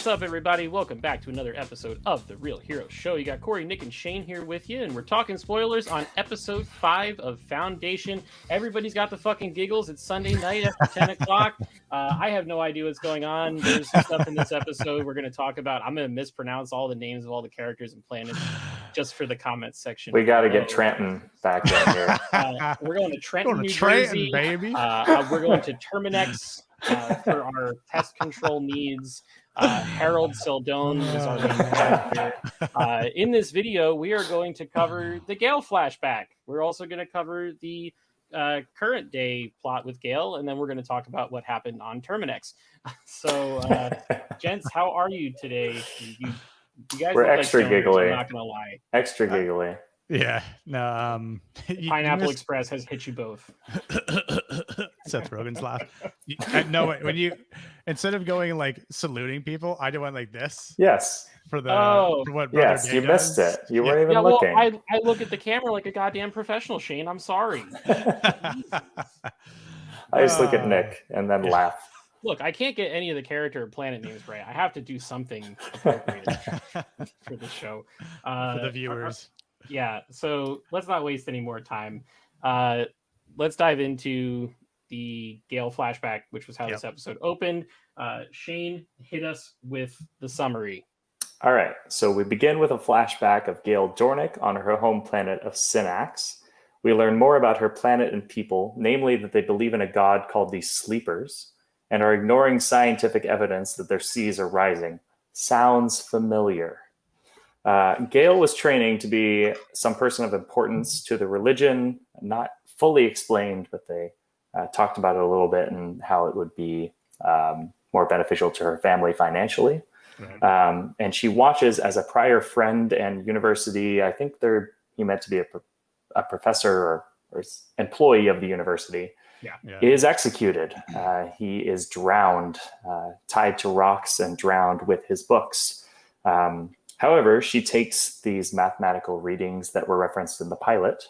up, everybody? Welcome back to another episode of The Real Hero Show. You got Cory, Nick, and Shane here with you, and we're talking spoilers on episode 5 of Foundation. Everybody's got the fucking giggles. It's Sunday night after 10 o'clock. I have no idea what's going on. There's some stuff in this episode we're going to talk about. I'm going to mispronounce all the names of all the characters and planets just for the comments section. We got to get Trenton back in here. We're going to Trenton, New Jersey. Baby. We're going to Terminus for our pest control needs. Harold Seldon is our main character. In this video, we are going to cover the Gaal flashback. We're also going to cover the current day plot with Gaal, and then we're going to talk about what happened on Terminus. So, gents, how are you today? You guys We're look extra like stoners, giggly. I'm not going to lie. Extra giggly. Yeah. No. Pineapple Express has hit you both. Seth Rogen's laugh. No, when you instead of going like saluting people, I do one like this. Yes. For the for what yes, you missed it. You weren't even well, looking. I look at the camera like a goddamn professional, Shane. I'm sorry. I just look at Nick and then laugh. Look, I can't get any of the character or planet names right. I have to do something appropriate for the show. For the viewers. Yeah, so let's not waste any more time. Let's dive into the Gaal flashback, which was how this episode opened. Shane, hit us with the summary. All right, so we begin with a flashback of Gaal Dornick on her home planet of Synax. We learn more about her planet and people, namely that they believe in a god called the Sleepers, and are ignoring scientific evidence that their seas are rising. Sounds familiar. Gaal was training to be some person of importance to the religion, not fully explained, but they talked about it a little bit and how it would be more beneficial to her family financially. Right. And she watches as a prior friend and university, I think he meant to be a professor or employee of the university, is executed. He is drowned, tied to rocks and drowned with his books. However, she takes these mathematical readings that were referenced in the pilot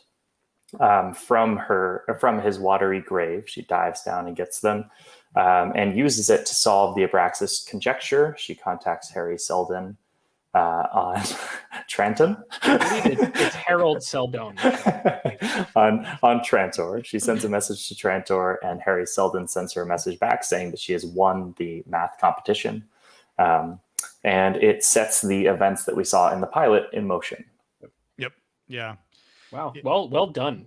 from his watery grave. She dives down and gets them and uses it to solve the Abraxas conjecture. She contacts Harry Seldon on Trenton. It's Harold Seldon. on Trantor. She sends a message to Trantor, and Harry Seldon sends her a message back saying that she has won the math competition. And it sets the events that we saw in the pilot in motion. Yep. Yeah. Wow. Well done.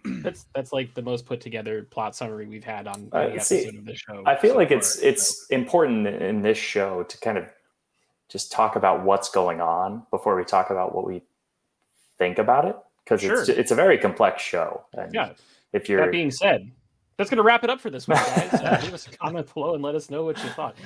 That's like the most put together plot summary we've had on any episode of the show. I feel like it's important in this show to kind of just talk about what's going on before we talk about what we think about it, because it's a very complex show. And if you're that being said, that's going to wrap it up for this week, guys. Leave us a comment below and let us know what you thought.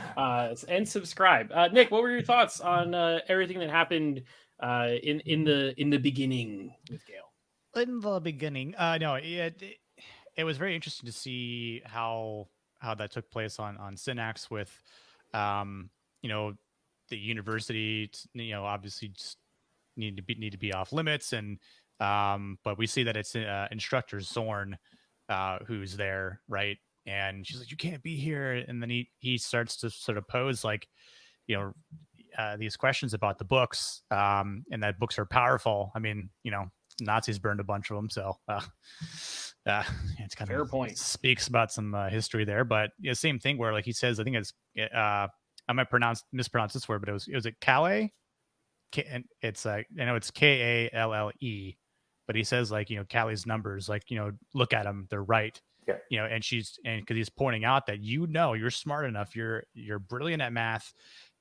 And subscribe. Nick, what were your thoughts on everything that happened in the beginning with Gaal? In the beginning, it was very interesting to see how that took place on Synax with, the university. Obviously just need to be off limits, and but we see that it's instructor Zorn. Who's there, right? And she's like, "You can't be here." And then he starts to sort of pose like, these questions about the books, and that books are powerful. I mean, Nazis burned a bunch of them, so it's kind fair of point. Speaks about some history there. But same thing where like he says, I think it's I might mispronounce this word, but it was Calais. And it's I know it's Kalle. But he says like, Callie's numbers, like, look at them, they're right. Yeah. And because he's pointing out that, you're smart enough, you're brilliant at math,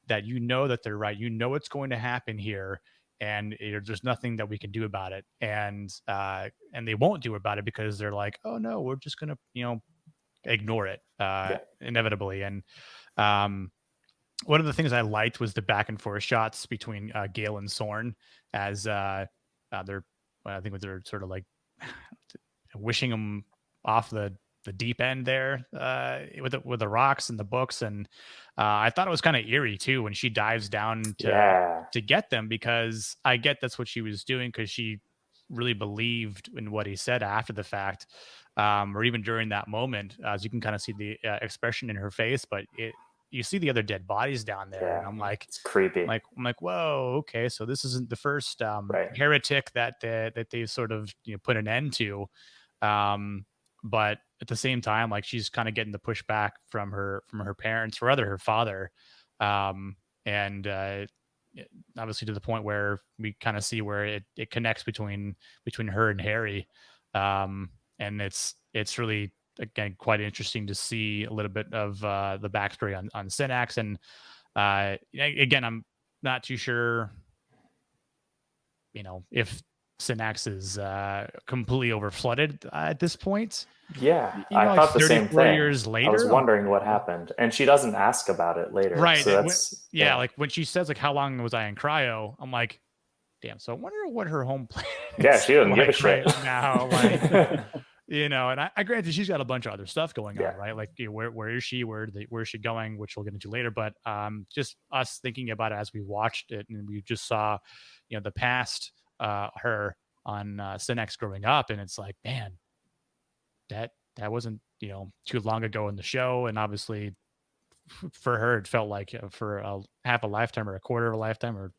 that that they're right. What's going to happen here, and there's nothing that we can do about it. And they won't do about it because they're like, oh no, we're just gonna, ignore it inevitably. And one of the things I liked was the back and forth shots between Gaal and Zorn as they're. I think they're sort of like wishing him off the deep end there with the rocks and the books. And I thought it was kind of eerie too when she dives down to get them, because I get that's what she was doing because she really believed in what he said after the fact, or even during that moment, as you can kind of see the expression in her face. But you see the other dead bodies down there, and I'm like, it's creepy. I'm like, whoa, okay, so this isn't the first Right. heretic that they sort of put an end to, but at the same time, like she's kind of getting the pushback from her parents, or rather her father, and obviously to the point where we kind of see where it connects between her and Harry, and it's really, again, quite interesting to see a little bit of the backstory on Synax. And again, I'm not too sure, if Synax is completely overflooded at this point. Yeah, I thought the same 34 thing. years later, I was wondering what happened, and she doesn't ask about it later. Right. So that's like when she says, like, how long was I in cryo? I'm like, damn. So I wonder what her home plan is. Yeah, she doesn't give a shit right now. Like, and I granted she's got a bunch of other stuff going on, right? Like, where is she? Where is she going? Which we'll get into later. But just us thinking about it as we watched it, and we just saw, the past her on Synax growing up, and it's like, man, that wasn't too long ago in the show, and obviously for her it felt like for half a lifetime, or a quarter of a lifetime, or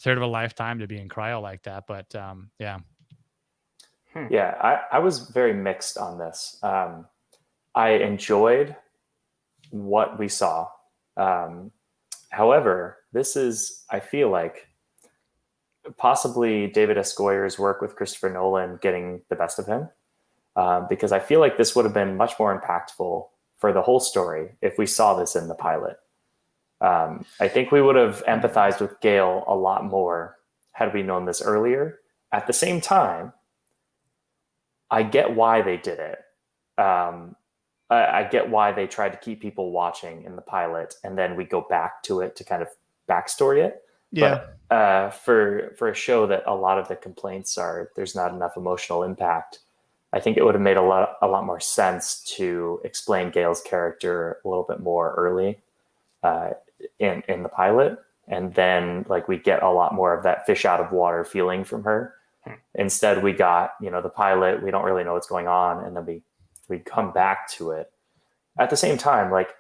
third of a lifetime to be in cryo like that. But yeah. Yeah, I was very mixed on this. I enjoyed what we saw. However, this is, I feel like, possibly David S. Goyer's work with Christopher Nolan getting the best of him, because I feel like this would have been much more impactful for the whole story if we saw this in the pilot. I think we would have empathized with Gaal a lot more had we known this earlier. At the same time, I get why they did it. I get why they tried to keep people watching in the pilot, and then we go back to it to kind of backstory it. Yeah. But for a show that a lot of the complaints are there's not enough emotional impact, I think it would have made a lot more sense to explain Gale's character a little bit more early in the pilot, and then like we get a lot more of that fish out of water feeling from her. Instead, we got the pilot. We don't really know what's going on, and then we come back to it. At the same time, like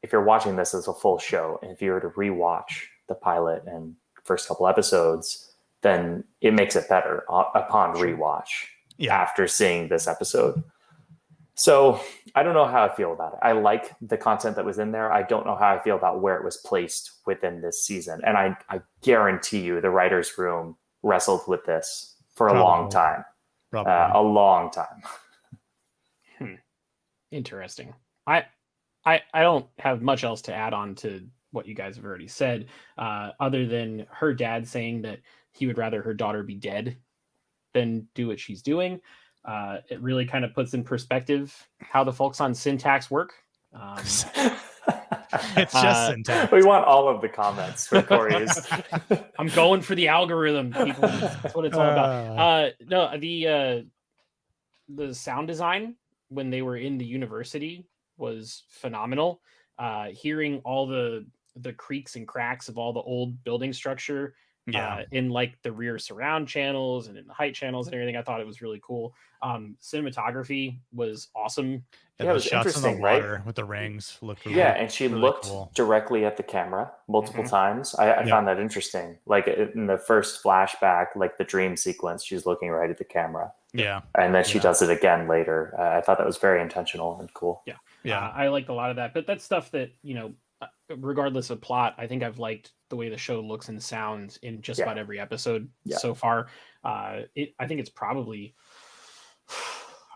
if you're watching this as a full show, and if you were to rewatch the pilot and first couple episodes, then it makes it better upon rewatch after seeing this episode. So I don't know how I feel about it. I like the content that was in there. I don't know how I feel about where it was placed within this season. And I guarantee you the writer's room wrestled with this for a long time. A long time. Interesting. I don't have much else to add on to what you guys have already said, other than her dad saying that he would rather her daughter be dead than do what she's doing. It really kind of puts in perspective how the folks on Syntax work. It's just Syntax. We want all of the comments for Cory's. I'm going for the algorithm, people. That's what it's all about. No, the sound design when they were in the university was phenomenal. Hearing all the creaks and cracks of all the old building structure in like the rear surround channels and in the height channels and everything, I thought it was really cool. Cinematography was awesome. Yeah, it was shots interesting, in the water, right? with the rings looked really, and she really looked cool. directly at the camera multiple times. I found that interesting. Like in the first flashback, like the dream sequence, she's looking right at the camera. Yeah. And then she does it again later. I thought that was very intentional and cool. Yeah. I liked a lot of that, but that's stuff that, regardless of plot, I think I've liked the way the show looks and sounds in just about every episode so far. I think it's probably,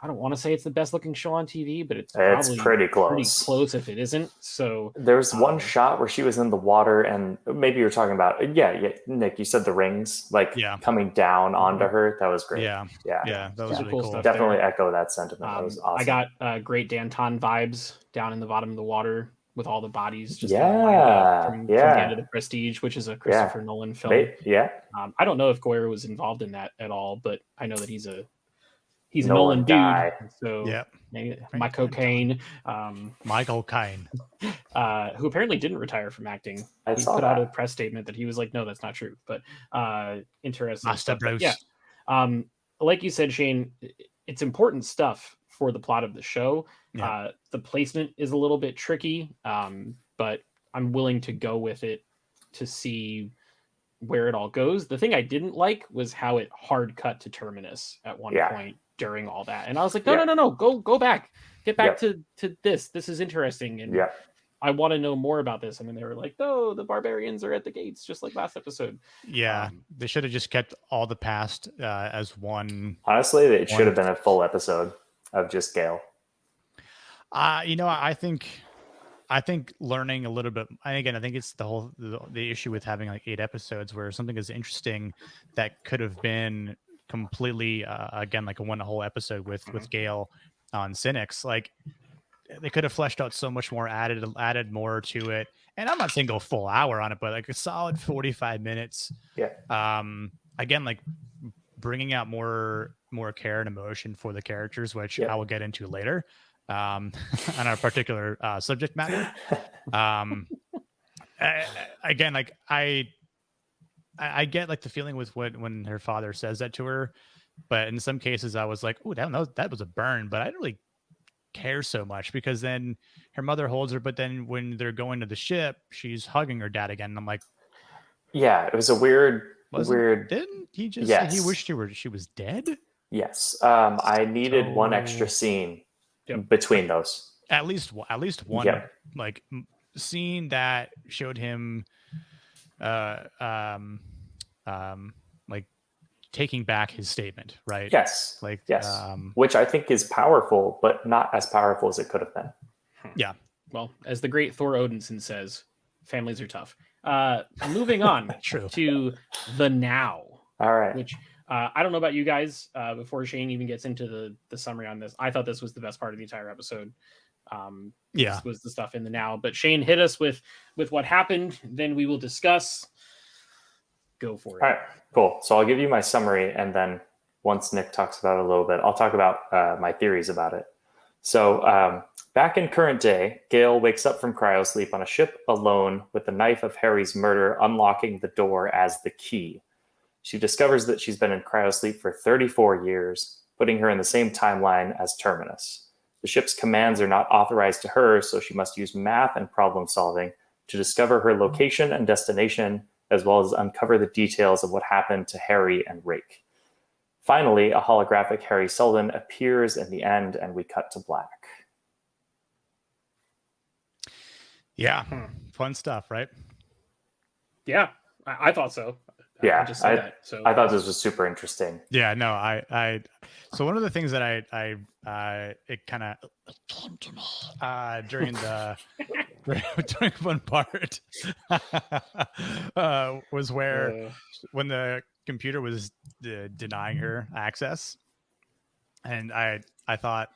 I don't want to say it's the best looking show on TV, but it's probably pretty close. Pretty close if it isn't. So there's one shot where she was in the water, and maybe you're talking about Nick, you said the rings coming down onto her. That was great. Yeah, that was really cool stuff. Definitely echo that sentiment. That was awesome. I got great Danton vibes down in the bottom of the water with all the bodies just from the end of the Prestige, which is a Christopher Nolan film. I don't know if Goyer was involved in that at all, but I know that he's a Nolan dude. So Michael Caine, who apparently didn't retire from acting. He put out a press statement that he was like, no, that's not true. But interesting. Master Bruce. Like you said, Shane, it's important stuff for the plot of the show. The placement is a little bit tricky, but I'm willing to go with it to see where it all goes. The thing I didn't like was how it hard cut to Terminus at one point during all that, and I was like, no, go back, get back to this. This is interesting, and I want to know more about this. And then they were like, no, the barbarians are at the gates, just like last episode. Yeah, they should have just kept all the past as one. Honestly, it should have been a full episode of just Gaal. I think learning a little bit. I think it's the issue with having like 8 episodes where something is interesting that could have been completely again like a whole episode with Gaal on Cynics. Like they could have fleshed out so much more, added more to it. And I'm not saying go full hour on it, but like a solid 45 minutes. Yeah. Again, like bringing out more care and emotion for the characters, which I will get into later. On our particular subject matter. Again, like I get like the feeling with when her father says that to her, but in some cases I was like, oh, that was a burn, but I didn't really care so much because then her mother holds her, but then when they're going to the ship, she's hugging her dad again. And I'm like, yeah, it was a weird. Didn't he just say he wished she was dead? Yes. I needed one extra scene. Between those, at least one like scene that showed him like taking back his statement, right? Yes, which I think is powerful, but not as powerful as it could have been. Yeah. Well, as the great Thor Odinson says, families are tough. Moving on to the now. All right. Which I don't know about you guys. Before Shane even gets into the summary on this, I thought this was the best part of the entire episode. This was the stuff in the now. But Shane, hit us with what happened. Then we will discuss. Go for it. All right, cool. So I'll give you my summary, and then once Nick talks about it a little bit, I'll talk about my theories about it. So back in current day, Gaal wakes up from cryosleep on a ship alone with the knife of Harry's murder unlocking the door as the key. She discovers that she's been in cryosleep for 34 years, putting her in the same timeline as Terminus. The ship's commands are not authorized to her, so she must use math and problem solving to discover her location and destination, as well as uncover the details of what happened to Harry and Rake. Finally, a holographic Harry Seldon appears in the end, and we cut to black. Yeah, fun stuff, right? Yeah, I thought so. Yeah, I thought this was super interesting. Yeah, no, I so one of the things that I it kind of during during one part was where when the computer was denying her access, and I thought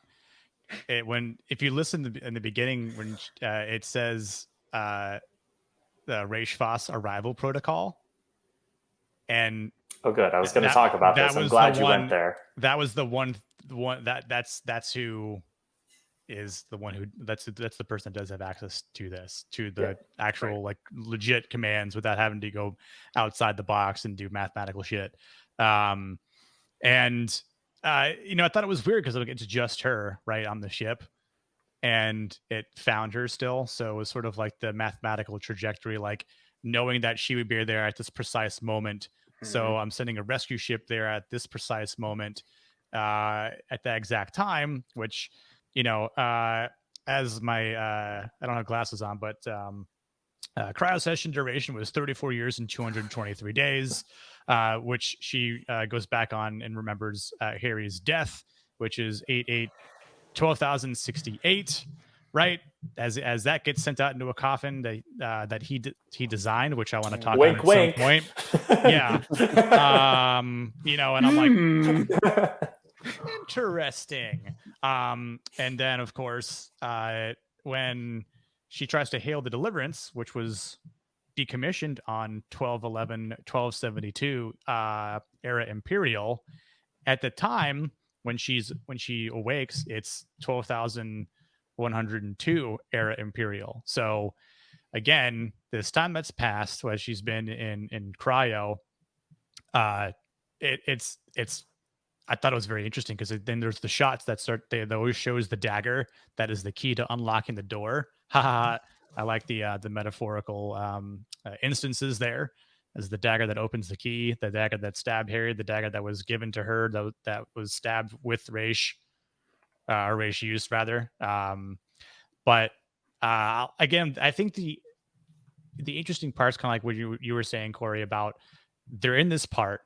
if you listen in the beginning when it says the Rashfos arrival protocol. And oh, good. I was going to talk about this. I'm glad you went there. That was the one that's who is the one that's the person that does have access to the actual like legit commands without having to go outside the box and do mathematical shit. I thought it was weird because it's just her right on the ship, and it found her still. So it was sort of like the mathematical trajectory, like knowing that she would be there at this precise moment. So I'm sending a rescue ship there at this precise moment, at that exact time, which, as my, I don't have glasses on, but cryo session duration was 34 years and 223 days, which she goes back on and remembers Harry's death, which is 8/12,068. Right, as that gets sent out into a coffin that he designed, which I want to talk about at some point. Yeah, and I'm like, interesting. And then of course, when she tries to hail the Deliverance, which was decommissioned on 12/11/1272 era Imperial, at the time when she awakes, it's 12,102 era Imperial. So again, this time that's passed while she's been in cryo, it's I thought it was very interesting because then there's the shots that always shows the dagger that is the key to unlocking the door. I like the metaphorical instances there, as the dagger that opens the key, the dagger that stabbed Harry, the dagger that was given to her, that was stabbed with Raish, or Raish used rather. But again, I think the interesting part's kind of like what you were saying, Cory, about they're in this part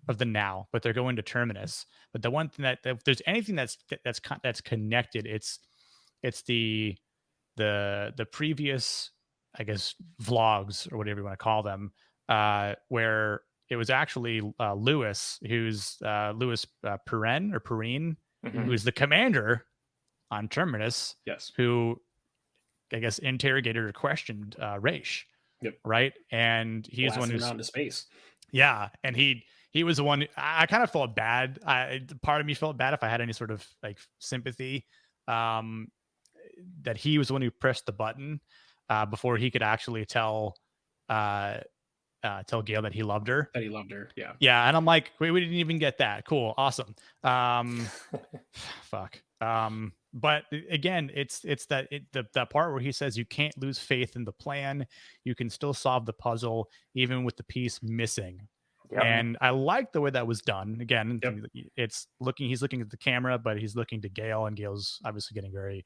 of the now, but they're going to Terminus. But the one thing that if there's anything that's connected, it's the previous, I guess, vlogs or whatever you want to call them, where it was actually Lewis, who's Lewis Perrine, who's the commander on Terminus. Yes. Who, I guess, interrogated or questioned Raish. Yep. Right. And he's the one who's out into space. Yeah. And he was the one. I kind of felt bad. Part of me felt bad if I had any sort of like sympathy, that he was the one who pressed the button before he could actually tell Gaal that he loved her. Yeah. Yeah. And I'm like, wait, we didn't even get that. Cool. Awesome. Fuck. But again, it's that part where he says you can't lose faith in the plan. You can still solve the puzzle even with the piece missing. Yep. And I like the way that was done. Again, he's looking at the camera, but he's looking to Gaal, and Gale's obviously getting very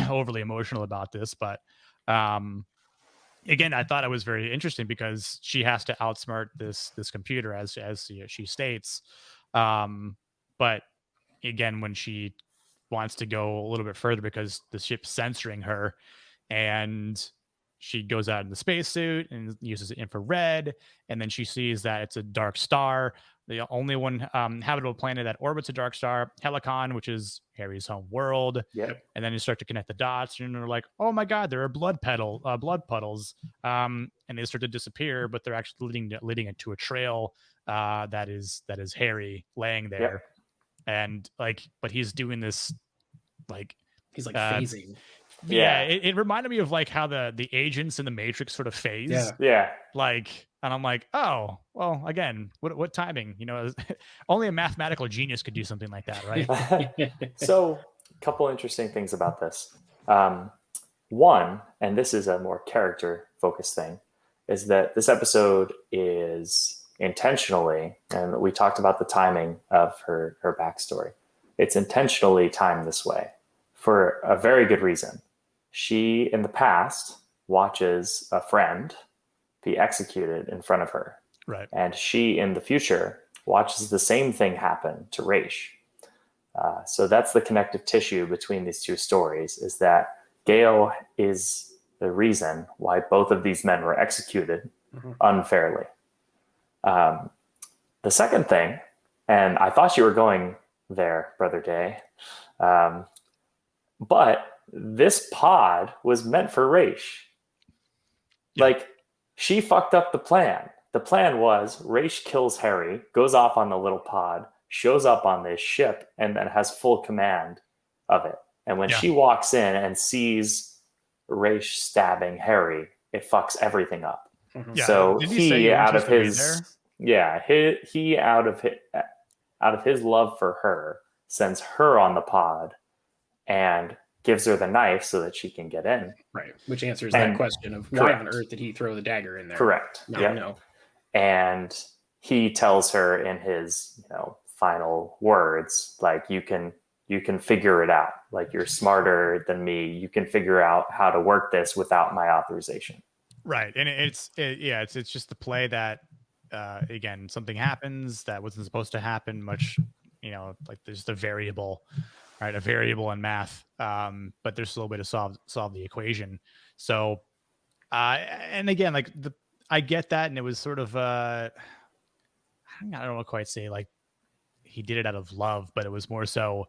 overly emotional about this. But again, I thought it was very interesting because she has to outsmart this computer, as she states. But again, when she wants to go a little bit further because the ship's censoring her, and she goes out in the spacesuit and uses infrared, and then she sees that it's a dark star, the only one habitable planet that orbits a dark star, Helicon, which is Harry's home world. Yep. And then you start to connect the dots, and they're like, oh my god, there are blood puddles, and they start to disappear, but they're actually leading into a trail that is Harry laying there. Yep. And like, but he's doing this like he's like phasing. Yeah, it reminded me of like how the agents in the Matrix sort of phase. Yeah. Like, and I'm like, oh, well, again, what timing? You know, only a mathematical genius could do something like that, right? So, a couple interesting things about this. One, and this is a more character-focused thing, is that this episode is intentionally, and we talked about the timing of her backstory. It's intentionally timed this way for a very good reason. She, in the past, watches a friend be executed in front of her. Right. And she, in the future, watches the same thing happen to Raish. So that's the connective tissue between these two stories, is that Gaal is the reason why both of these men were executed unfairly. The second thing, and I thought you were going there, Brother Day, but this pod was meant for Raish. Yeah. Like, she fucked up the plan. The plan was Raish kills Harry, goes off on the little pod, shows up on this ship, and then has full command of it. And when she walks in and sees Raish stabbing Harry, it fucks everything up. Yeah. So he out of his love for her, sends her on the pod and gives her the knife so that she can get in. Right. Which answers that question of why on earth did he throw the dagger in there? Correct. No. And he tells her in his, final words, like, you can figure it out. Like, you're smarter than me. You can figure out how to work this without my authorization. Right. And it's just the play that, again, something happens that wasn't supposed to happen much, like there's the variable, right? A variable in math. But there's still a way to solve the equation. So, and again, like I get that. And it was sort of, I don't know what quite say, like he did it out of love, but it was more so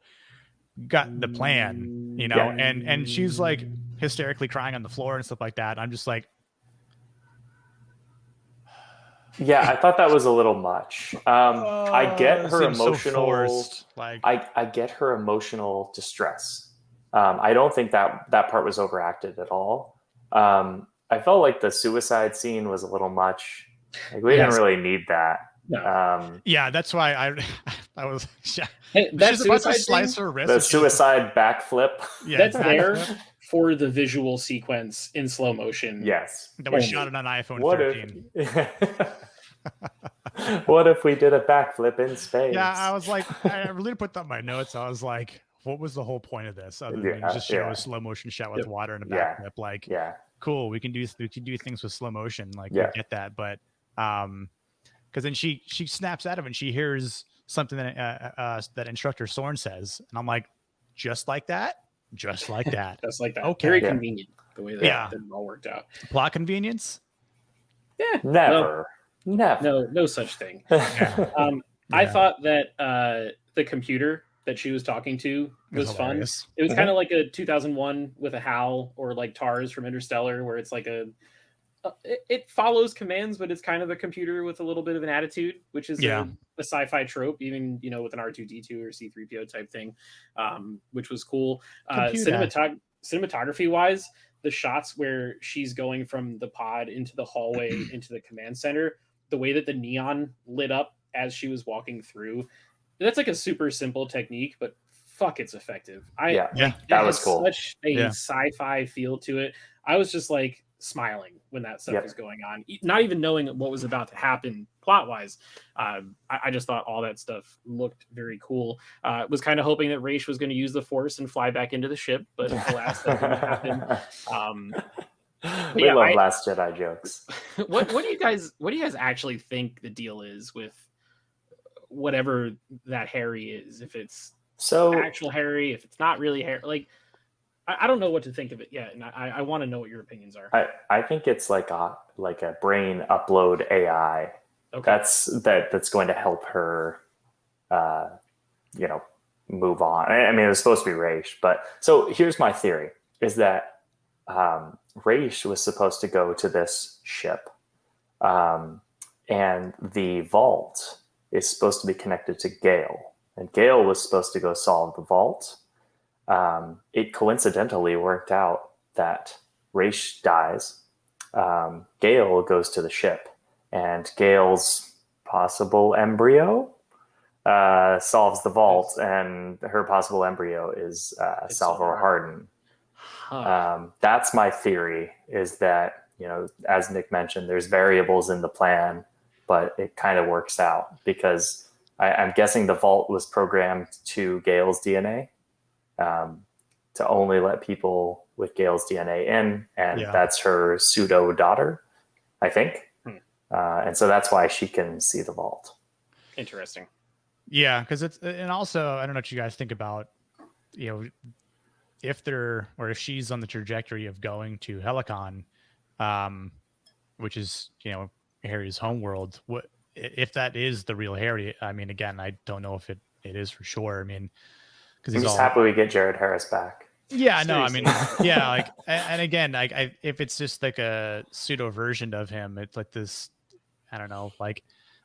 got the plan, and she's like hysterically crying on the floor and stuff like that. I'm just like, yeah, I thought that was a little much. I get her emotional, I get her emotional distress. I don't think that part was overacted at all. I felt like the suicide scene was a little much. Like, we didn't really need that. No. Yeah, that's why I was. Hey, that she's about to slice her wrist. The suicide backflip. Yeah, that's there for the visual sequence in slow motion. Yes. That was shot on an iPhone What 13. What if we did a backflip in space? Yeah, I was like, I really put that in my notes. I was like, what was the whole point of this? Other than just show a slow motion shot with water and a backflip. Like, cool, we can do things with slow motion. Like, we get that, but because then she snaps out of it and she hears something that that instructor Sorn says, and I'm like, just like that. Just like that. Okay. Very convenient the way that it all worked out. Plot convenience? Yeah. Never. No such thing. I thought that the computer that she was talking to was fun. It was kind of like a 2001 with a HAL, or like TARS from Interstellar, where it's like it follows commands, but it's kind of a computer with a little bit of an attitude, which is a sci-fi trope, even, you know, with an R2D2 or C3PO type thing, which was cool. Cinematography wise, the shots where she's going from the pod into the hallway into the command center, the way that the neon lit up as she was walking through, that's like a super simple technique, but fuck, it's effective. That was cool. Such a sci-fi feel to it. I was just like smiling when that stuff was going on, not even knowing what was about to happen plot wise. I just thought all that stuff looked very cool. Was kind of hoping that Raish was going to use the Force and fly back into the ship, but alas, that didn't happen. We love Last Jedi jokes. What do you guys actually think the deal is with whatever that Harry is? If it's actual Harry, if it's not really Harry, like I don't know what to think of it yet, and I want to know what your opinions are. I think it's like a brain upload AI. Okay. That's going to help her, move on. I mean, it was supposed to be Raish, but so here's my theory: is that Raish was supposed to go to this ship, and the vault is supposed to be connected to Gaal, and Gaal was supposed to go solve the vault. It coincidentally worked out that Raish dies. Gaal goes to the ship, and Gaal's possible embryo solves the vault, and her possible embryo is Salvor Hardin. That's my theory, is that, you know, as Nick mentioned, there's variables in the plan, but it kind of works out because I'm guessing the vault was programmed to Gaal's DNA. To only let people with Gaal's DNA in, and that's her pseudo daughter, I think. And so that's why she can see the vault. Interesting. Yeah, because and also, I don't know what you guys think about, you know, if she's on the trajectory of going to Helicon, which is, you know, Harry's homeworld. What if that is the real Harry? I mean, again, I don't know if it is for sure. I mean, because I'm just happy we get Jared Harris back. Yeah, no, I mean, yeah, like, and again, like, if it's just like a pseudo version of him, it's like this, I don't know, like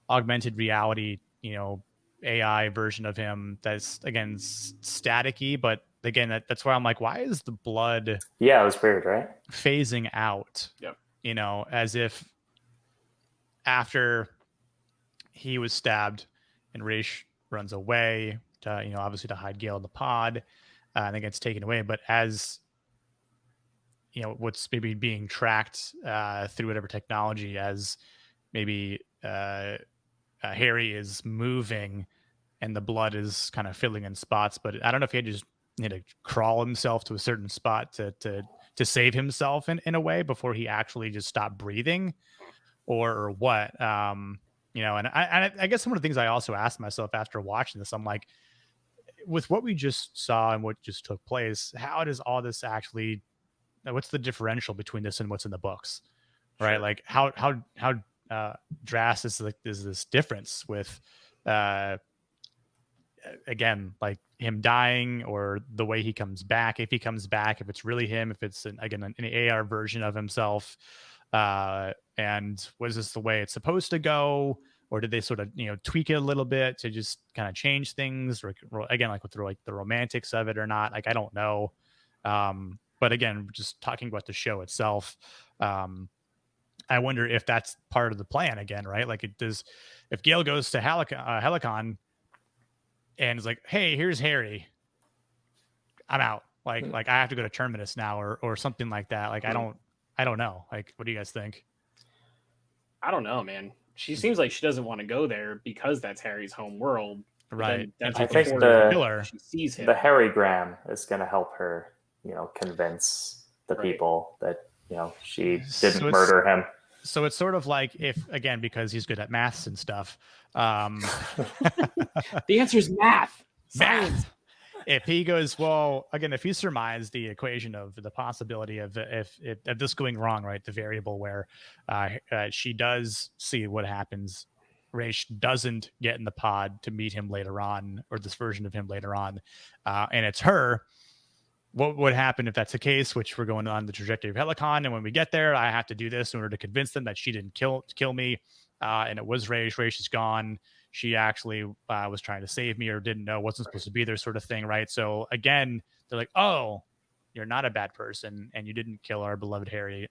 augmented reality, you know, AI version of him that's, again, staticky, but again, that's why I'm like, why is the blood? Yeah, it was weird, right? Phasing out. Yep. You know, as if after he was stabbed and Raish runs away to, you know, obviously to hide Gaal in the pod, and then gets taken away. But as, you know, what's maybe being tracked through whatever technology, as maybe Harry is moving and the blood is kind of filling in spots. But I don't know if he had to crawl himself to a certain spot to save himself in a way before he actually just stopped breathing, or what. You know, and I guess some of the things I also asked myself after watching this, I'm like, with what we just saw and what just took place, how does all this actually, what's the differential between this and what's in the books, right? Sure. Like how drastic is this difference with, again, like him dying, or the way he comes back, if he comes back, if it's really him, if it's an AR version of himself, and was this the way it's supposed to go? Or did they sort of, you know, tweak it a little bit to just kind of change things? Or again, like with the romantics of it or not? Like, I don't know. But again, just talking about the show itself, I wonder if that's part of the plan again, right? Like, if Gaal goes to Helicon and is like, hey, here's Harry, I'm out. Like I have to go to Terminus now or something like that. Like I don't know. Like, what do you guys think? I don't know, man. She seems like she doesn't want to go there because that's Harry's home world. Right. That's I think she sees him. the Harrygram is going to help her, convince the people that, she didn't murder him. So it's sort of like because he's good at maths and stuff. The answer is math. Science. If he goes, well, again, if he surmised the equation of the possibility of if this going wrong, right, the variable where she does see what happens, Raish doesn't get in the pod to meet him later on, or this version of him later on, and it's her. What would happen if that's the case, which we're going on the trajectory of Helicon, and when we get there, I have to do this in order to convince them that she didn't kill me, and it was Raish. Raish is gone. She actually was trying to save me or didn't know, wasn't supposed to be there, sort of thing, right? So again, they're like, oh, you're not a bad person, and you didn't kill our beloved Harry.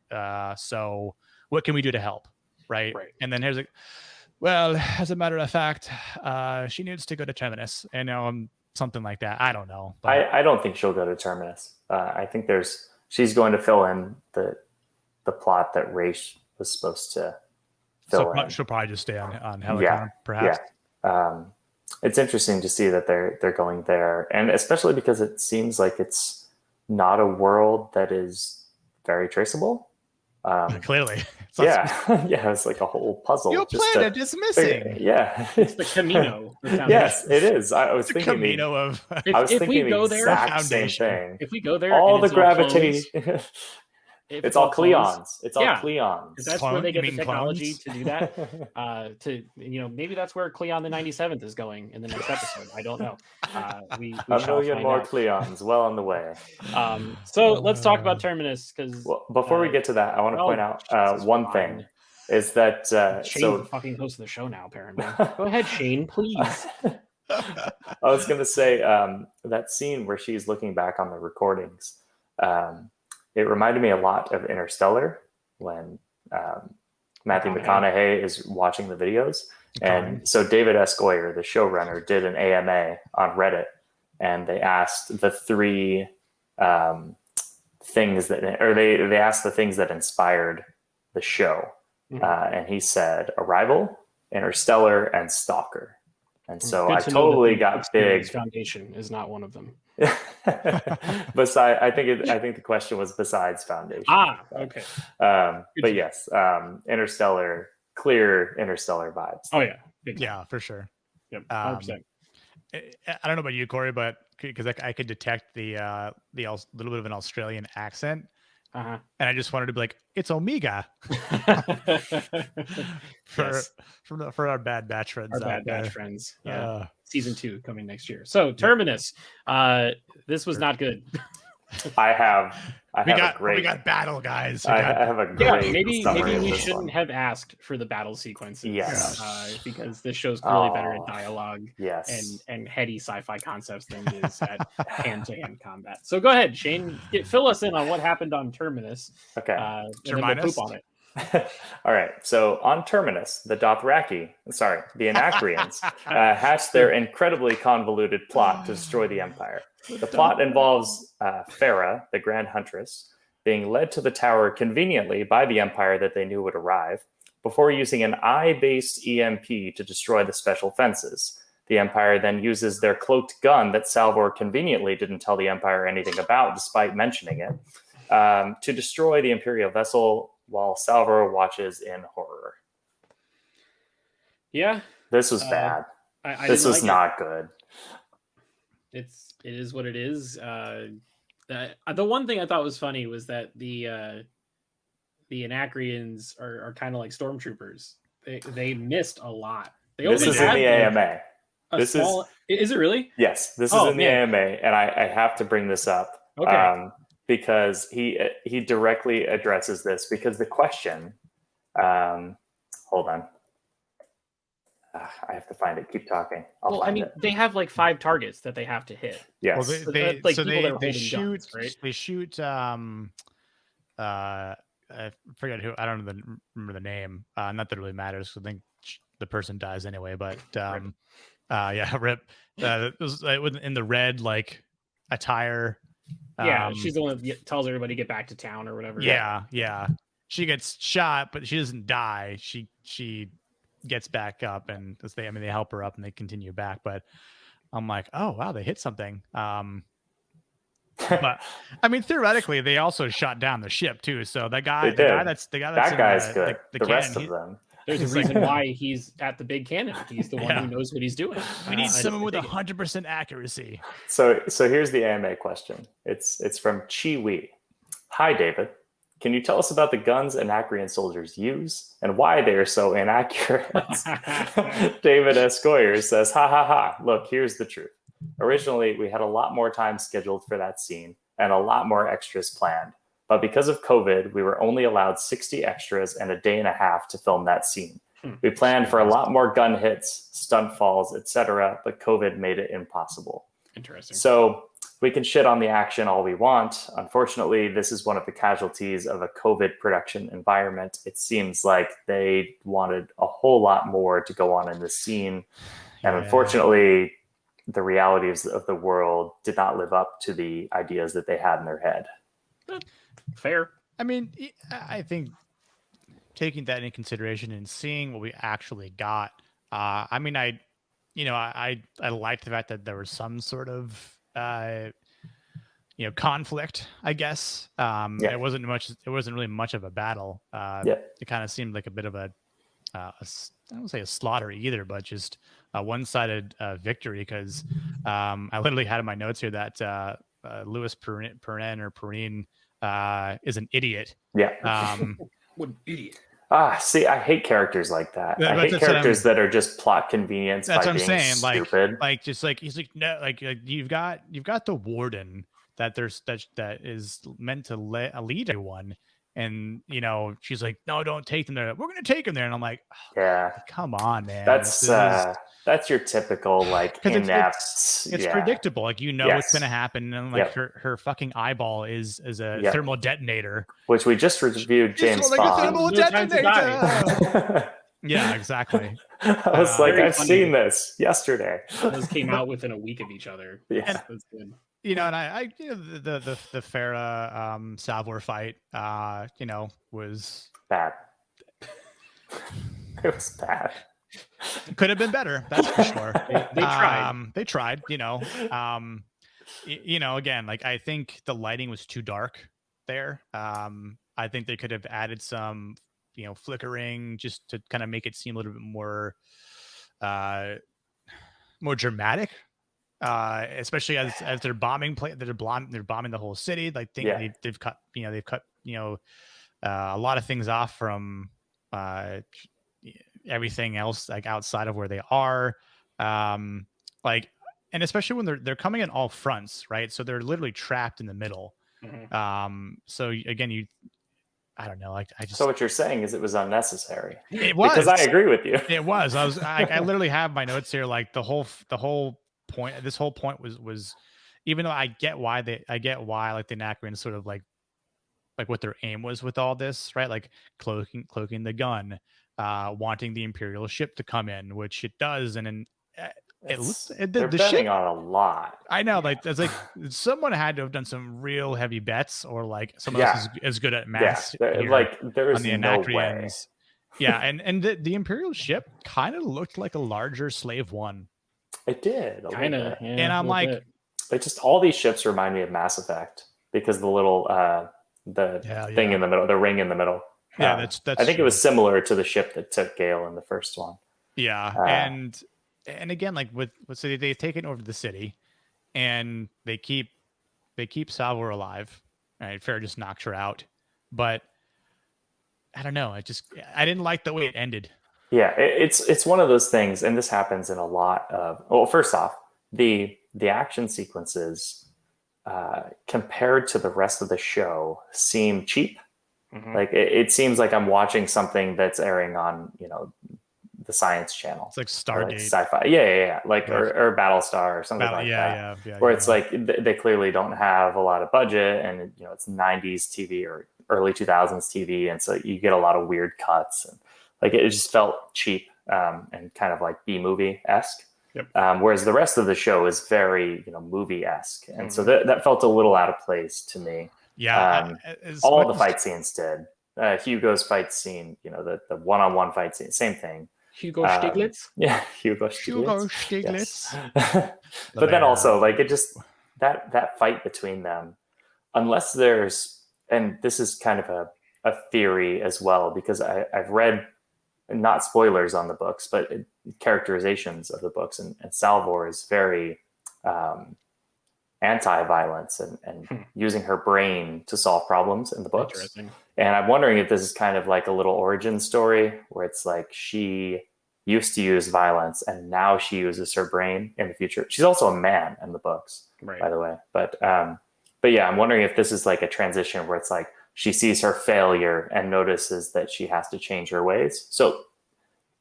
So what can we do to help, right? And then Harry's like, well, as a matter of fact, she needs to go to Terminus, and something like that. I don't know. But I don't think she'll go to Terminus. I think she's going to fill in the plot that Raish was supposed to fill in. She'll probably just stay on Helicon, perhaps. Yeah. It's interesting to see that they're going there, and especially because it seems like it's not a world that is very traceable. Clearly. It's like a whole puzzle. Your planet is missing. It's the Camino. Yes, it is. I was thinking Camino of. If we go there, exact same thing. If we go there, all the gravity. It's all Cleons. It's all Cleons. That's where they get the technology to do that. Maybe that's where Cleon the 97th is going in the next episode. I don't know. We a million more Cleons well on the way. So let's talk about Terminus, because before we get to that, I want to point out one thing is that Shane, the fucking host of the show now, apparently. Go ahead, Shane, please. I was going to say that scene where she's looking back on the recordings. It reminded me a lot of Interstellar when Matthew McConaughey is watching the videos. And so David S. Goyer, the showrunner, did an AMA on Reddit, and they asked the three things they asked the things that inspired the show. And he said Arrival, Interstellar, and Stalker. And so I totally got big. Foundation is not one of them. I think the question was besides Foundation. Okay. But yes, Interstellar, clear Interstellar vibes. Oh yeah, yeah, for sure. Yep, 100%. I don't know about you, Cory, but because I could detect the little bit of an Australian accent. And I just wanted to be like, it's Omega for our Bad Batch friends. Yeah. Season 2 coming next year. So Terminus, this was not good. We got battle, guys. I have a great maybe we shouldn't have asked for the battle sequences. Yes. Because this show's clearly better at dialogue. Yes. And heady sci-fi concepts than it is at hand-to-hand combat. So go ahead, Shane. Fill us in on what happened on Terminus. Okay. And then we'll poop on it. All right. So on Terminus, the Anacreans hatched their incredibly convoluted plot to destroy the Empire. The plot involves Farah, the Grand Huntress, being led to the tower conveniently by the Empire that they knew would arrive, before using an eye-based EMP to destroy the special fences. The Empire then uses their cloaked gun that Salvor conveniently didn't tell the Empire anything about, despite mentioning it, to destroy the Imperial vessel, while Salvor watches in horror. Yeah. This was bad. This was not good. It is what it is. The one thing I thought was funny was that the Anacreans are kind of like stormtroopers. They missed a lot. This is in the AMA. Is it really? Yes, this is in the AMA, and I have to bring this up. Okay. Because he directly addresses this, because the question, hold on, I have to find it. Keep talking. They have like 5 targets that they have to hit. Yes. Well, they shoot. Guns, right? They shoot. I forget who. I don't remember the name. Not that it really matters. I think the person dies anyway. But rip. It was in the red attire. Yeah, she's the one that tells everybody to get back to town or whatever. Yeah. She gets shot, but she doesn't die. She gets back up, and they help her up and they continue back. But I'm like, oh wow, they hit something. But I mean, theoretically, they also shot down the ship too. So the guy that's that in guy's good. The cannon, rest of them. There's a reason why he's at the big cannon. He's the one who knows what he's doing. We need someone with 100% accuracy. So here's the AMA question. It's from Chi Wee. Hi, David. Can you tell us about the guns Anacreon soldiers use and why they are so inaccurate? David Escoyer says, ha ha ha. Look, here's the truth. Originally, we had a lot more time scheduled for that scene and a lot more extras planned. But because of COVID, we were only allowed 60 extras and a day and a half to film that scene. We planned for a lot more gun hits, stunt falls, etc., but COVID made it impossible. Interesting. So we can shit on the action all we want. Unfortunately, this is one of the casualties of a COVID production environment. It seems like they wanted a whole lot more to go on in the scene. And unfortunately, the realities of the world did not live up to the ideas that they had in their head. Fair. I mean, I think taking that into consideration and seeing what we actually got, I mean, I liked the fact that there was some sort of conflict, I guess. It wasn't really much of a battle. It kind of seemed like a bit of a I don't say a slaughter either, but just a one-sided victory, because I literally had in my notes here that Louis Perrin is an idiot. Yeah. What an idiot. See, I hate characters like that. I hate characters that are just plot convenience. That's by what being I'm saying. Stupid. Like he's like, no, like you've got the warden that is meant to lead everyone, and she's like, no, don't take them there. We're gonna take them there, and I'm like, oh, come on, man. That's your typical inept. It's predictable. Like what's gonna happen, and her fucking eyeball is a thermal detonator, which we just reviewed. James Bond. A thermal detonator. Yeah, exactly. I was like, I've seen this yesterday. Those came out within a week of each other. Yeah, that's good. And I the Farah Salvor fight, was bad. It was bad. Could have been better, that's for sure. They tried. They tried. Again, like I think the lighting was too dark there. I think they could have added some, flickering just to kind of make it seem a little bit more dramatic. Especially as they're bombing they're bombing the whole city. Like they've cut a lot of things off from everything else, like outside of where they are, and especially when they're coming in all fronts, right? So they're literally trapped in the middle. Mm-hmm. So again, I don't know. So what you're saying is it was unnecessary. It was, because I agree with you. It was. I literally have my notes here. Like the whole point. This whole point was, even though I get why like the Anacreons sort of like what their aim was with all this, right? Like cloaking the gun, wanting the Imperial ship to come in, which it does, and then they're betting on a lot. I know, like it's like someone had to have done some real heavy bets, or like someone else is good at math. Like there's on the Anacreons. Yeah, and the Imperial ship kind of looked like a larger Slave One. It did, kind of, and I'm like, just all these ships remind me of Mass Effect because the little thing in the middle, the ring in the middle. Yeah, that's. I think it was similar to the ship that took Gaal in the first one. Yeah, and again, like so they've taken over the city, and they keep Salvor alive. Right, Farah just knocks her out, but I don't know. I didn't like the way it ended. Yeah, it's one of those things, and this happens in a lot of. Well, first off, the action sequences compared to the rest of the show seem cheap. Mm-hmm. Like it seems like I'm watching something that's airing on the Science Channel. It's like Stargate, sci-fi. Yeah. Like or Battlestar or something like that. Yeah. Where it's like they clearly don't have a lot of budget, and it's 90s TV or early 2000s TV, and so you get a lot of weird cuts and. Like it just felt cheap and kind of like B-movie-esque. Yep. Whereas the rest of the show is very, movie-esque. And so that felt a little out of place to me. Yeah. All the fight scenes did. Hugo's fight scene, the one-on-one fight scene, same thing. Hugo Stiglitz? Yeah, Hugo Stiglitz. Yes. But then also, like, it just, that fight between them, unless there's, and this is kind of a theory as well, because I've read, not spoilers on the books, but characterizations of the books, and Salvor is very anti-violence and using her brain to solve problems in the books. And I'm wondering if this is kind of like a little origin story where it's like she used to use violence and now she uses her brain in the future. She's also a man in the books, by the way. But yeah, I'm wondering if this is like a transition where it's like she sees her failure and notices that she has to change her ways. So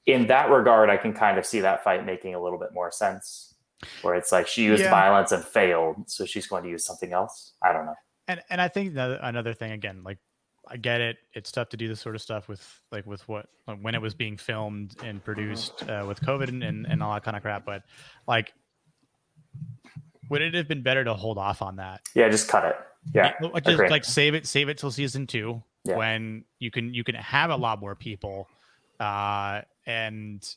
in that regard, I can kind of see that fight making a little bit more sense, where it's like she used violence and failed, so she's going to use something else. I don't know. And I think another thing, again, like, I get it. It's tough to do this sort of stuff with when it was being filmed and produced with COVID and all that kind of crap. But like, would it have been better to hold off on that? Yeah, just cut it. Yeah, just like save it till season 2 when you can have a lot more people and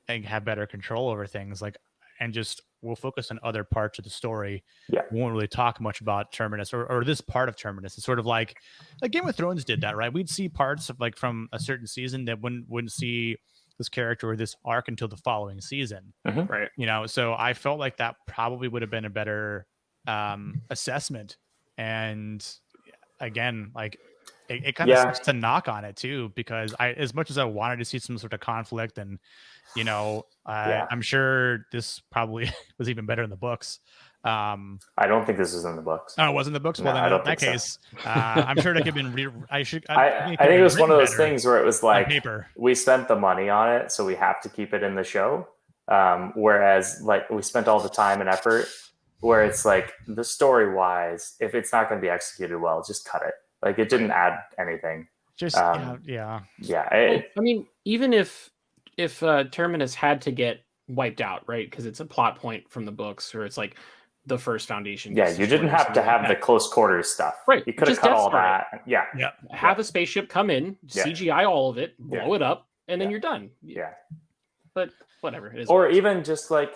have better control over things, like, and just we'll focus on other parts of the story. Yeah, we won't really talk much about Terminus or this part of Terminus. It's sort of like Game of Thrones did that, right? We'd see parts of like from a certain season that wouldn't see this character or this arc until the following season, right? So I felt like that probably would have been a better assessment. And again, like, it kind of sucks to knock on it too, because as much as I wanted to see some sort of conflict, and I'm sure this probably was even better in the books. I don't think this is in the books. Oh, it wasn't in the books? Well, then in that case, I'm sure that could have been. I think it was one of those things where it was like, paper. We spent the money on it, so we have to keep it in the show. Whereas, like, we spent all the time and effort. Where it's like, the story wise, if it's not going to be executed well, just cut it. Like, it didn't add anything. Just Yeah. I mean, even if Terminus had to get wiped out, right? Because it's a plot point from the books, or it's like the first Foundation. Yeah, you didn't have to have the close quarters stuff. Right. You could have cut all that. Yeah. Have a spaceship come in, CGI all of it, blow it up, and then you're done. Yeah. But whatever it is. Or even just like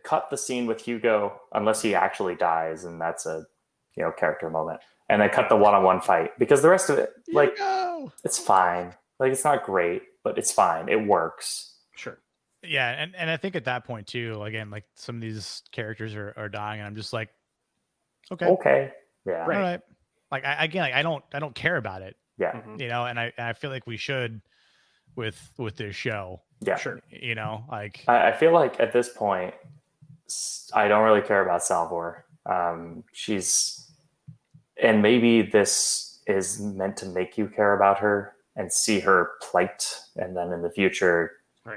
cut the scene with Hugo, unless he actually dies, and that's a character moment. And then cut the one-on-one fight, because the rest of it, like, it's fine. Like, it's not great, but it's fine. It works. Sure. Yeah, and I think at that point too, again, like, some of these characters are dying, and I'm just like, okay, yeah, all right. Like, I don't care about it. Yeah, and I feel like we should with this show. Yeah, sure. Like, I feel like at this point, I don't really care about Salvor. And maybe this is meant to make you care about her and see her plight, and then in the future,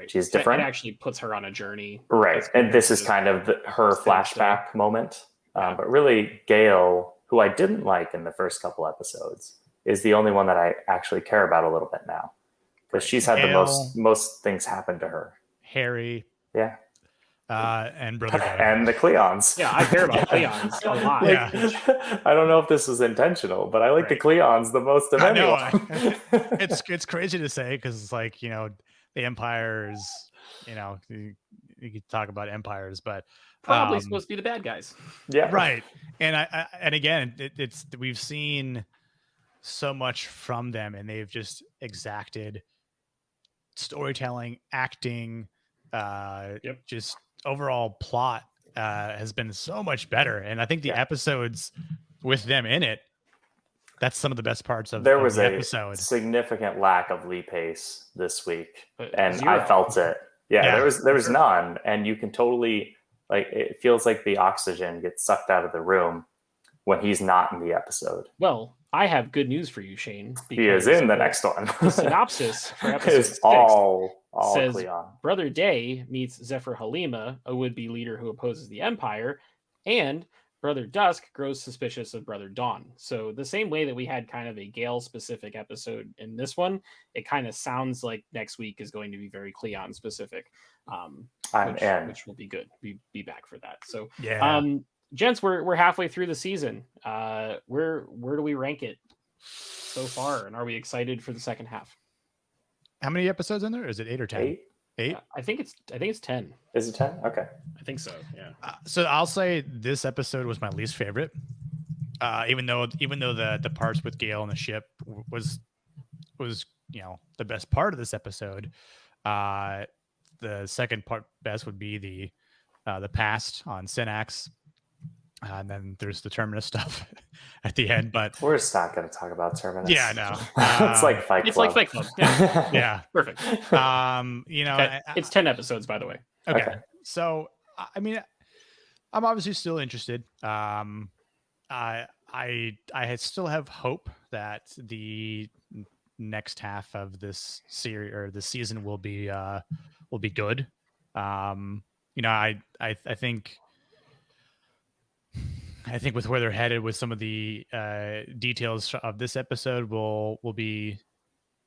she's different. It actually puts her on a journey, right? And this is kind of her flashback moment. But really, Gaal, who I didn't like in the first couple episodes, is the only one that I actually care about a little bit now, because she's had the most things happen to her. Harry, and Brother Day. And the Cleons. Yeah, I care about Cleons a lot. I don't know if this was intentional, but I like the Cleons the most of anyone. It's crazy to say, because it's like, the Empire is, you could talk about empires, but probably supposed to be the bad guys. Yeah, right. And and again, it's we've seen so much from them, and they've just exacted storytelling, acting, just overall plot has been so much better. And I think the episodes with them in it, that's some of the best parts of the episode. A significant lack of Lee Pace this week, and I felt it. There was none, and you can totally, like, it feels like the oxygen gets sucked out of the room when he's not in the episode. Well, I have good news for you, Shane. He is in the next one. The synopsis for episode 6 all says, Cleon. Brother Day meets Zephyr Halima, a would-be leader who opposes the Empire, and Brother Dusk grows suspicious of Brother Dawn. So the same way that we had kind of a Gaal specific episode in this one, it kind of sounds like next week is going to be very Cleon specific, which will be good. Be back for that. So yeah, gents, we're halfway through the season. Where do we rank it so far, and are we excited for the second half? How many episodes in there? Is it 8 or 10? 8? I think it's 10. Is it 10? Okay. I think so. Yeah. So I'll say this episode was my least favorite. Even though the parts with Gaal and the ship was the best part of this episode. The second part best would be the past on Synax. And then there's the Terminus stuff at the end, but we're just not going to talk about Terminus. Yeah, no. It's like Fight Club. It's like Fight Club. Yeah. Yeah. Perfect. It's 10 episodes, by the way. Okay. So, I mean, I'm obviously still interested. I still have hope that the next half of this series or the season will be good. I think with where they're headed with some of the details of this episode will be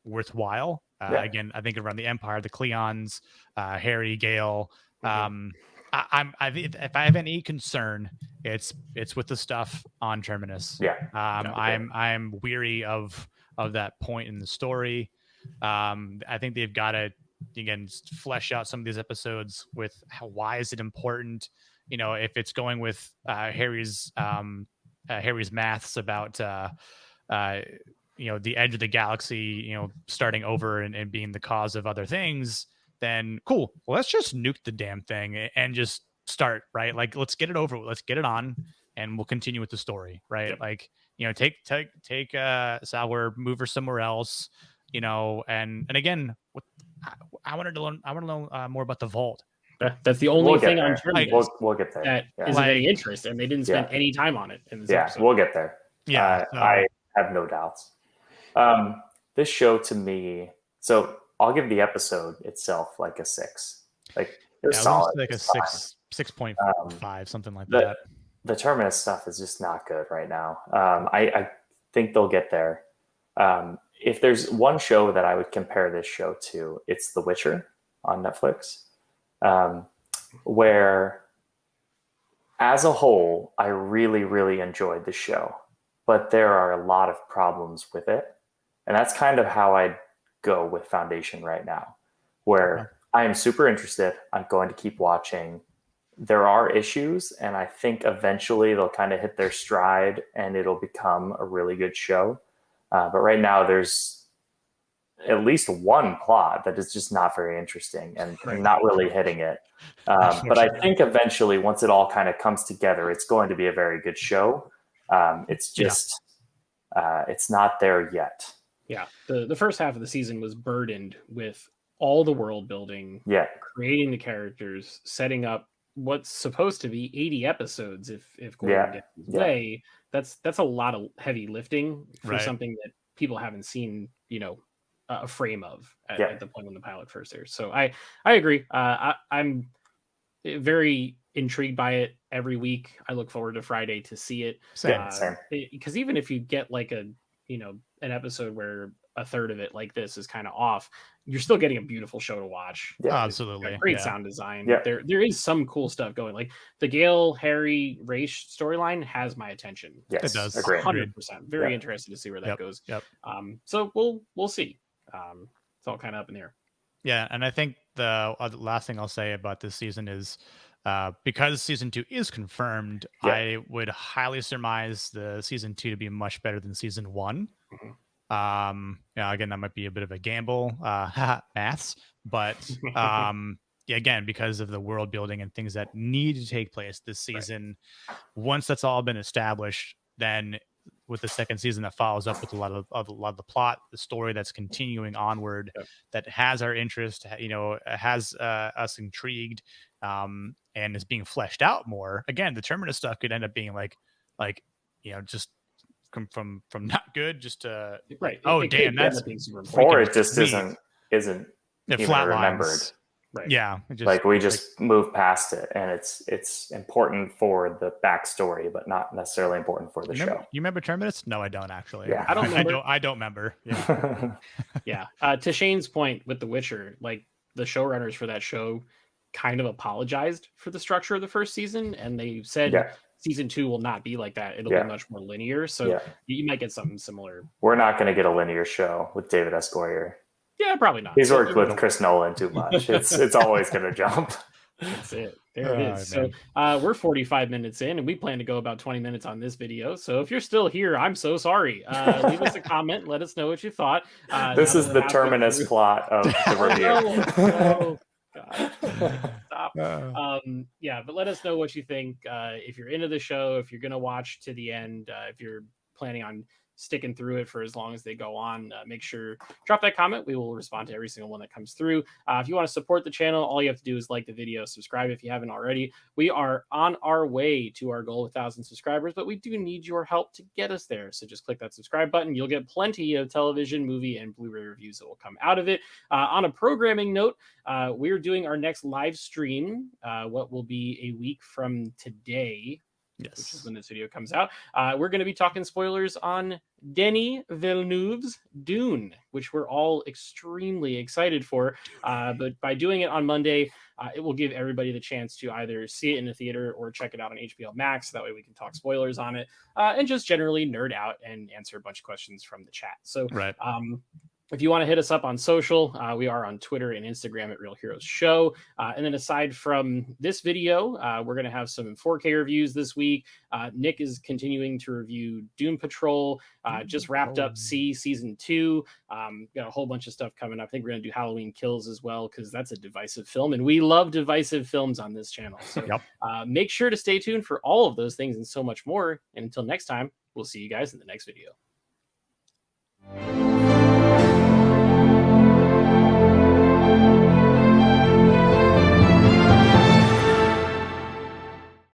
worthwhile. Again, I think around the Empire, the Cleons, Harry, Gaal. If I have any concern, it's with the stuff on Terminus. I'm weary of that point in the story. I think they've got to again flesh out some of these episodes with why is it important. If it's going with Harry's maths about the edge of the galaxy, starting over and being the cause of other things, then cool. Well, let's just nuke the damn thing and just start, right? Like, let's get it over. Let's get it on, and we'll continue with the story, right? Yep. Like, take Sour, move her somewhere else, and again, I wanted to learn more about the Vault. That's the only thing on Terminus we'll get there. that is of any interest, and they didn't spend any time on it in this episode. We'll get there. Yeah, I have no doubts. This show to me, so I'll give the episode itself like a 6. Like, it was solid. Like a 6.5, something like that. The Terminus stuff is just not good right now. I think they'll get there. If there's one show that I would compare this show to, it's The Witcher on Netflix. Where as a whole, I really, really enjoyed the show, but there are a lot of problems with it. And that's kind of how I go with Foundation right now, where I am super interested. I'm going to keep watching. There are issues, and I think eventually they'll kind of hit their stride and it'll become a really good show. But right now there's at least one plot that is just not very interesting and not really hitting it. But I think eventually, once it all kind of comes together, it's going to be a very good show. It's just, it's not there yet. Yeah. The first half of the season was burdened with all the world building, creating the characters, setting up what's supposed to be 80 episodes. If Cory gets his way, that's a lot of heavy lifting for something that people haven't seen, a frame of at the point when the pilot first airs. So I agree. I'm very intrigued by it every week. I look forward to Friday to see it. Same. Because even if you get like an episode where a third of it like this is kind of off, you're still getting a beautiful show to watch. Absolutely. Great sound design. There is some cool stuff going. Like the Gaal, Harry, Raish storyline has my attention. Yes, it does. 100%. Very interested to see where that goes. So we'll see. It's all kind of up in the air. Yeah, and I think the last thing I'll say about this season is because season 2 is confirmed, I would highly surmise the season 2 to be much better than season 1. Again, that might be a bit of a gamble, maths, but again, because of the world building and things that need to take place this season, once that's all been established, then with the second season that follows up with a lot of the plot, the story that's continuing onward, that has our interest, has us intrigued, and is being fleshed out more. Again, the Terminus stuff could end up being just from not good just to damn, that's or it just isn't even remembered. Right. Yeah, Like we just move past it, and it's important for the backstory, but not necessarily important for the show. You remember Terminus? No, I don't actually. Yeah. I don't remember. I don't remember. Yeah. Yeah. To Shane's point with The Witcher, like the showrunners for that show kind of apologized for the structure of the first season, and they said season 2 will not be like that. It'll be much more linear. So you might get something similar. We're not going to get a linear show with David S. Goyer. Yeah, probably not. He's worked with Chris Nolan too much. It's always going to jump. That's it. There it is. Man. So we're 45 minutes in, and we plan to go about 20 minutes on this video. So if you're still here, I'm so sorry. Leave us a comment. Let us know what you thought. This is the Terminus plot of the review. God. Stop. But let us know what you think. If you're into the show, if you're going to watch to the end, if you're planning on sticking through it for as long as they go on, make sure drop that comment. We will respond to every single one that comes through. If you want to support the channel, all you have to do is like the video, subscribe if you haven't already. We are on our way to our goal of 1,000 subscribers, but we do need your help to get us there. So just click that subscribe button. You'll get plenty of television, movie, and Blu-ray reviews that will come out of it. On a programming note, we're doing our next live stream, what will be a week from today. Yes, which is when this video comes out. We're going to be talking spoilers on Denis Villeneuve's Dune, which we're all extremely excited for. But by doing it on Monday, it will give everybody the chance to either see it in the theater or check it out on HBO Max. That way we can talk spoilers on it and just generally nerd out and answer a bunch of questions from the chat. So if you want to hit us up on social, we are on Twitter and Instagram at Real Heroes Show. And then aside from this video, we're going to have some 4K reviews this week. Nick is continuing to review Doom Patrol. Just wrapped up Season 2. Got a whole bunch of stuff coming up. I think we're going to do Halloween Kills as well, because that's a divisive film. And we love divisive films on this channel. So make sure to stay tuned for all of those things and so much more. And until next time, we'll see you guys in the next video.